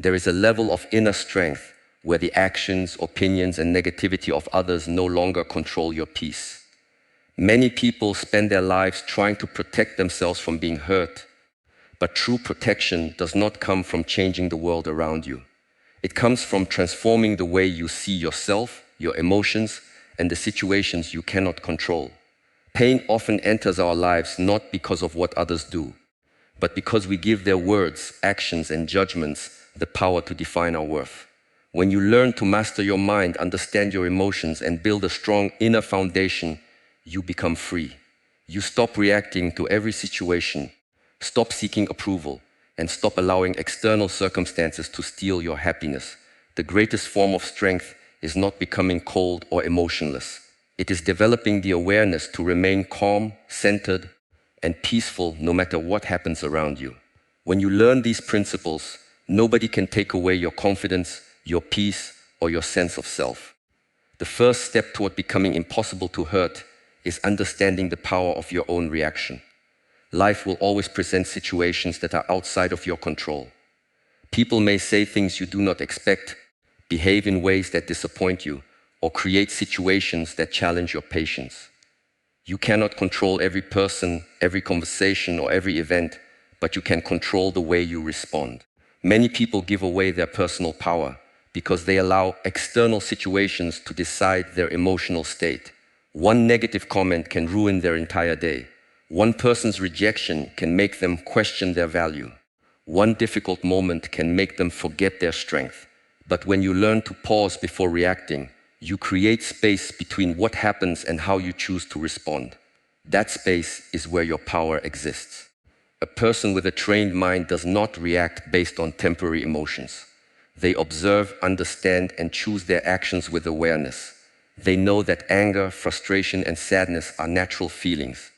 There is a level of inner strength where the actions, opinions, and negativity of others no longer control your peace. Many people spend their lives trying to protect themselves from being hurt, but true protection does not come from changing the world around you. It comes from transforming the way you see yourself, your emotions, and the situations you cannot control. Pain often enters our lives not because of what others do, but because we give their words, actions, and judgments the power to define our worth. When you learn to master your mind, understand your emotions, and build a strong inner foundation, you become free. You stop reacting to every situation, stop seeking approval, and stop allowing external circumstances to steal your happiness. The greatest form of strength is not becoming cold or emotionless. It is developing the awareness to remain calm, centered, and peaceful no matter what happens around you. When you learn these principles, nobody can take away your confidence, your peace, or your sense of self. The first step toward becoming impossible to hurt is understanding the power of your own reaction. Life will always present situations that are outside of your control. People may say things you do not expect, behave in ways that disappoint you, or create situations that challenge your patience. You cannot control every person, every conversation, or every event, but you can control the way you respond. Many people give away their personal power because they allow external situations to decide their emotional state. One negative comment can ruin their entire day. One person's rejection can make them question their value. One difficult moment can make them forget their strength. But when you learn to pause before reacting, you create space between what happens and how you choose to respond. That space is where your power exists. A person with a trained mind does not react based on temporary emotions. They observe, understand, and choose their actions with awareness. They know that anger, frustration, and sadness are natural feelings,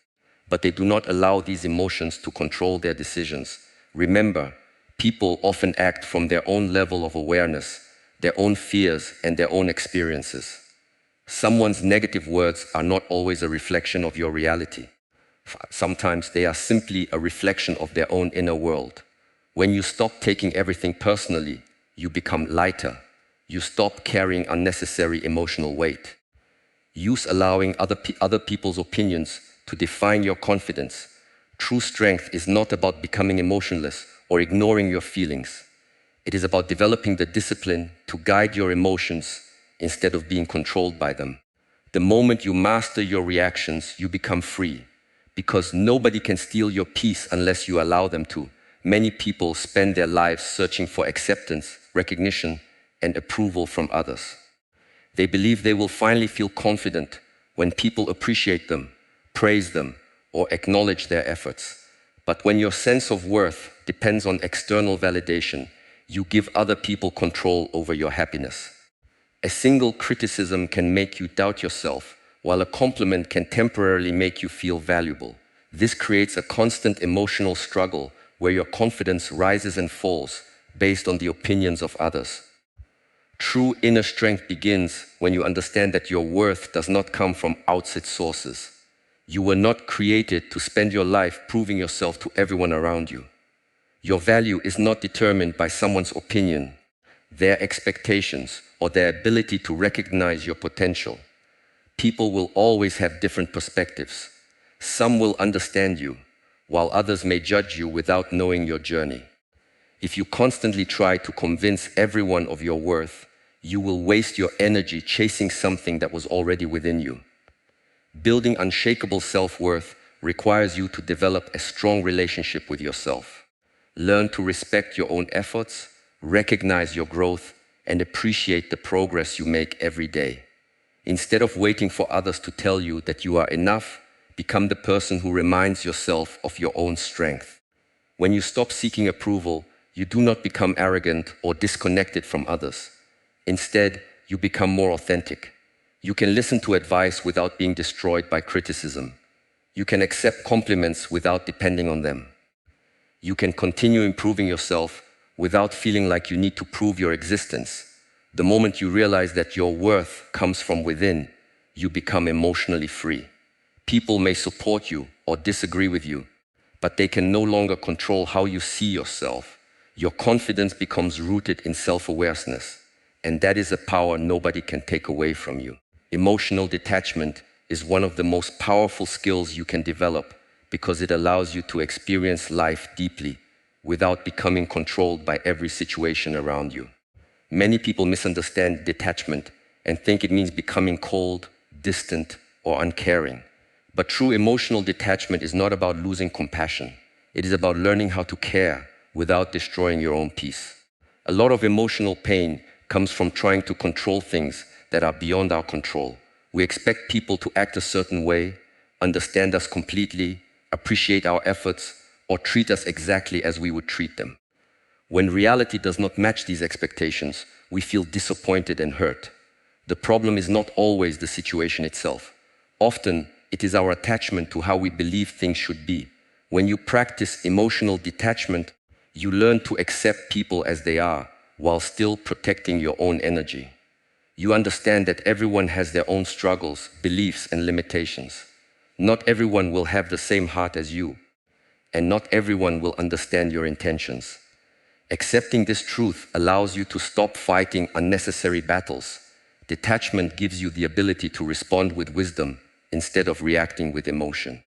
but they do not allow these emotions to control their decisions. Remember, people often act from their own level of awareness, their own fears, and their own experiences. Someone's negative words are not always a reflection of your reality. Sometimes they are simply a reflection of their own inner world. When you stop taking everything personally, you become lighter. You stop carrying unnecessary emotional weight. Use allowing other people's opinions to define your confidence. True strength is not about becoming emotionless or ignoring your feelings. It is about developing the discipline to guide your emotions instead of being controlled by them. The moment you master your reactions, you become free. Because nobody can steal your peace unless you allow them to. Many people spend their lives searching for acceptance, recognition, and approval from others. They believe they will finally feel confident when people appreciate them, praise them, or acknowledge their efforts. But when your sense of worth depends on external validation, you give other people control over your happiness. A single criticism can make you doubt yourself, while a compliment can temporarily make you feel valuable. This creates a constant emotional struggle where your confidence rises and falls based on the opinions of others. True inner strength begins when you understand that your worth does not come from outside sources. You were not created to spend your life proving yourself to everyone around you. Your value is not determined by someone's opinion, their expectations, or their ability to recognize your potential. People will always have different perspectives. Some will understand you, while others may judge you without knowing your journey. If you constantly try to convince everyone of your worth, you will waste your energy chasing something that was already within you. Building unshakable self-worth requires you to develop a strong relationship with yourself. Learn to respect your own efforts, recognize your growth, and appreciate the progress you make every day. Instead of waiting for others to tell you that you are enough, become the person who reminds yourself of your own strength. When you stop seeking approval, you do not become arrogant or disconnected from others. Instead, you become more authentic. You can listen to advice without being destroyed by criticism. You can accept compliments without depending on them. You can continue improving yourself without feeling like you need to prove your existence. The moment you realize that your worth comes from within, you become emotionally free. People may support you or disagree with you, but they can no longer control how you see yourself. Your confidence becomes rooted in self-awareness, and that is a power nobody can take away from you. Emotional detachment is one of the most powerful skills you can develop because it allows you to experience life deeply without becoming controlled by every situation around you. Many people misunderstand detachment and think it means becoming cold, distant, or uncaring. But true emotional detachment is not about losing compassion. It is about learning how to care without destroying your own peace. A lot of emotional pain comes from trying to control things that are beyond our control. We expect people to act a certain way, understand us completely, appreciate our efforts, or treat us exactly as we would treat them. When reality does not match these expectations, we feel disappointed and hurt. The problem is not always the situation itself. Often, it is our attachment to how we believe things should be. When you practice emotional detachment, you learn to accept people as they are, while still protecting your own energy. You understand that everyone has their own struggles, beliefs, and limitations. Not everyone will have the same heart as you, and not everyone will understand your intentions. Accepting this truth allows you to stop fighting unnecessary battles. Detachment gives you the ability to respond with wisdom instead of reacting with emotion.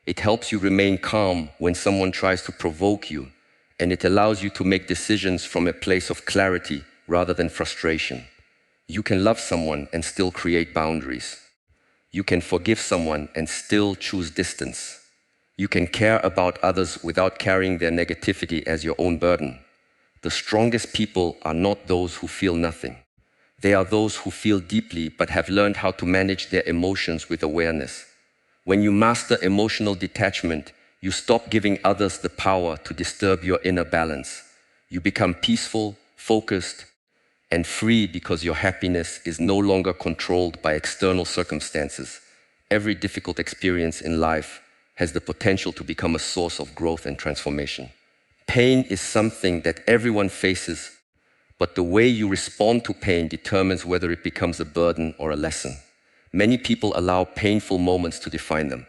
It helps you remain calm when someone tries to provoke you, and it allows you to make decisions from a place of clarity rather than frustration. You can love someone and still create boundaries. You can forgive someone and still choose distance. You can care about others without carrying their negativity as your own burden. The strongest people are not those who feel nothing. They are those who feel deeply but have learned how to manage their emotions with awareness. When you master emotional detachment, you stop giving others the power to disturb your inner balance. You become peaceful, focused, and free because your happiness is no longer controlled by external circumstances. Every difficult experience in life has the potential to become a source of growth and transformation. Pain is something that everyone faces, but the way you respond to pain determines whether it becomes a burden or a lesson. Many people allow painful moments to define them.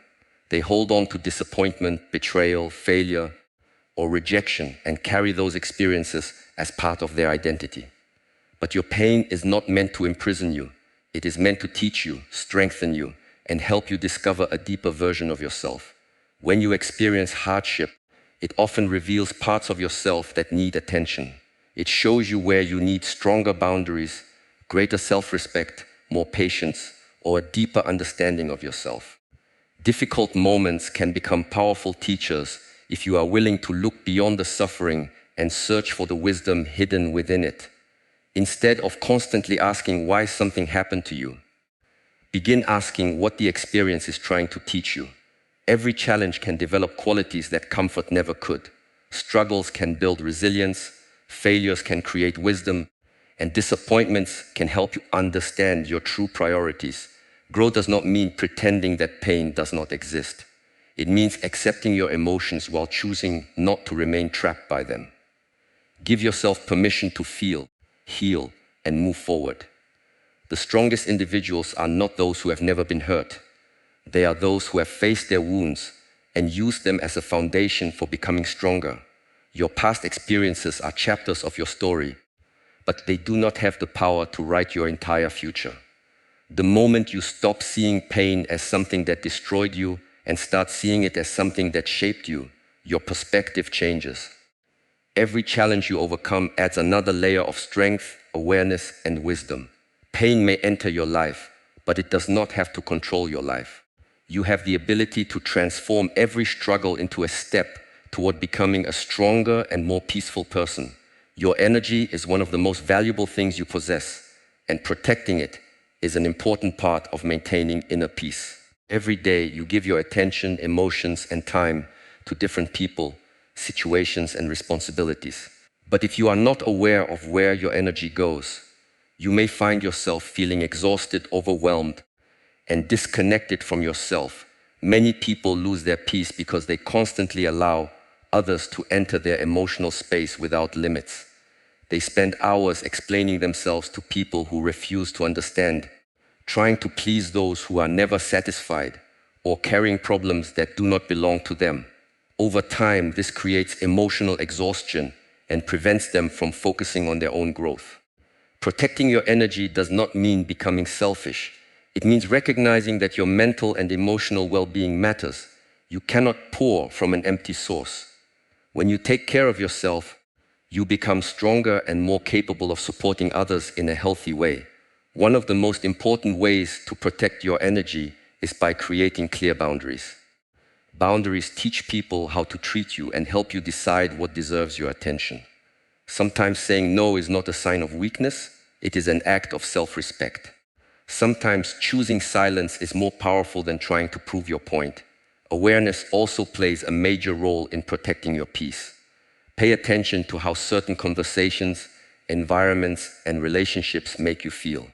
They hold on to disappointment, betrayal, failure, or rejection and carry those experiences as part of their identity. But your pain is not meant to imprison you. It is meant to teach you, strengthen you, and help you discover a deeper version of yourself. When you experience hardship, it often reveals parts of yourself that need attention. It shows you where you need stronger boundaries, greater self-respect, more patience, or a deeper understanding of yourself. Difficult moments can become powerful teachers if you are willing to look beyond the suffering and search for the wisdom hidden within it. Instead of constantly asking why something happened to you, begin asking what the experience is trying to teach you. Every challenge can develop qualities that comfort never could. Struggles can build resilience, failures can create wisdom, and disappointments can help you understand your true priorities. Growth does not mean pretending that pain does not exist. It means accepting your emotions while choosing not to remain trapped by them. Give yourself permission to feel, heal, and move forward. The strongest individuals are not those who have never been hurt. They are those who have faced their wounds and used them as a foundation for becoming stronger. Your past experiences are chapters of your story, but they do not have the power to write your entire future. The moment you stop seeing pain as something that destroyed you and start seeing it as something that shaped you, your perspective changes. Every challenge you overcome adds another layer of strength, awareness, and wisdom. Pain may enter your life, but it does not have to control your life. You have the ability to transform every struggle into a step toward becoming a stronger and more peaceful person. Your energy is one of the most valuable things you possess, and protecting it is an important part of maintaining inner peace. Every day, you give your attention, emotions, and time to different people, situations, and responsibilities. But if you are not aware of where your energy goes, you may find yourself feeling exhausted, overwhelmed, and disconnected from yourself. Many people lose their peace because they constantly allow others to enter their emotional space without limits. They spend hours explaining themselves to people who refuse to understand, trying to please those who are never satisfied, or carrying problems that do not belong to them. Over time, this creates emotional exhaustion and prevents them from focusing on their own growth. Protecting your energy does not mean becoming selfish. It means recognizing that your mental and emotional well-being matters. You cannot pour from an empty source. When you take care of yourself, you become stronger and more capable of supporting others in a healthy way. One of the most important ways to protect your energy is by creating clear boundaries. Boundaries teach people how to treat you and help you decide what deserves your attention. Sometimes saying no is not a sign of weakness, it is an act of self-respect. Sometimes choosing silence is more powerful than trying to prove your point. Awareness also plays a major role in protecting your peace. Pay attention to how certain conversations, environments, and relationships make you feel.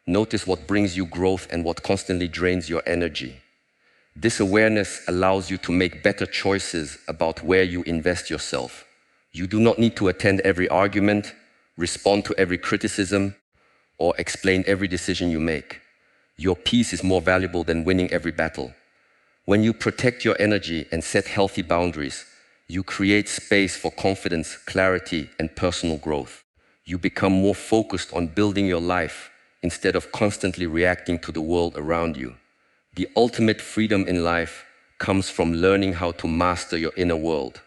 Notice what brings you growth and what constantly drains your energy. This awareness allows you to make better choices about where you invest yourself. You do not need to attend every argument, respond to every criticism, or explain every decision you make. Your peace is more valuable than winning every battle. When you protect your energy and set healthy boundaries, you create space for confidence, clarity, and personal growth. You become more focused on building your life instead of constantly reacting to the world around you. The ultimate freedom in life comes from learning how to master your inner world.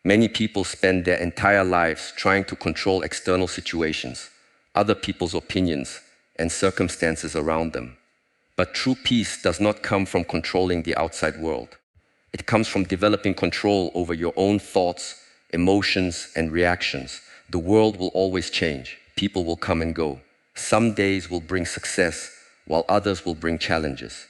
Many people spend their entire lives trying to control external situations, other people's opinions, and circumstances around them. But true peace does not come from controlling the outside world. It comes from developing control over your own thoughts, emotions, and reactions. The world will always change. People will come and go. Some days will bring success, while others will bring challenges.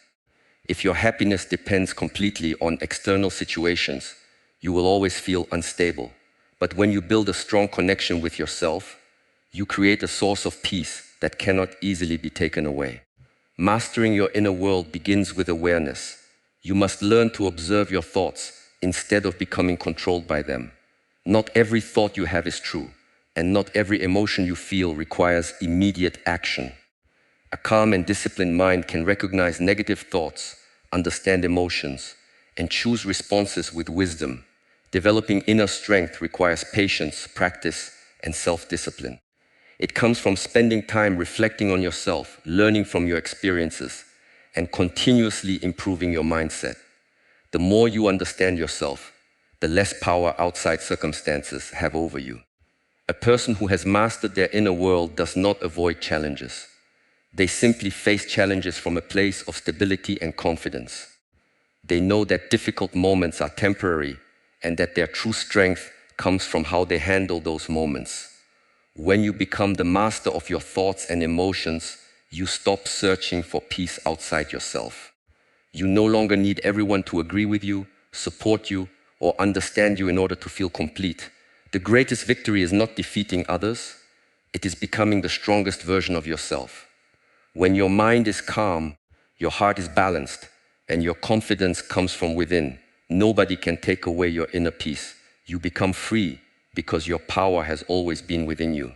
If your happiness depends completely on external situations, you will always feel unstable. But when you build a strong connection with yourself, you create a source of peace that cannot easily be taken away. Mastering your inner world begins with awareness. You must learn to observe your thoughts instead of becoming controlled by them. Not every thought you have is true, and not every emotion you feel requires immediate action. A calm and disciplined mind can recognize negative thoughts, understand emotions, and choose responses with wisdom. Developing inner strength requires patience, practice, and self-discipline. It comes from spending time reflecting on yourself, learning from your experiences, and continuously improving your mindset. The more you understand yourself, the less power outside circumstances have over you. A person who has mastered their inner world does not avoid challenges. They simply face challenges from a place of stability and confidence. They know that difficult moments are temporary and that their true strength comes from how they handle those moments. When you become the master of your thoughts and emotions, you stop searching for peace outside yourself. You no longer need everyone to agree with you, support you, or understand you in order to feel complete. The greatest victory is not defeating others, it is becoming the strongest version of yourself. When your mind is calm, your heart is balanced, and your confidence comes from within, nobody can take away your inner peace. You become free because your power has always been within you.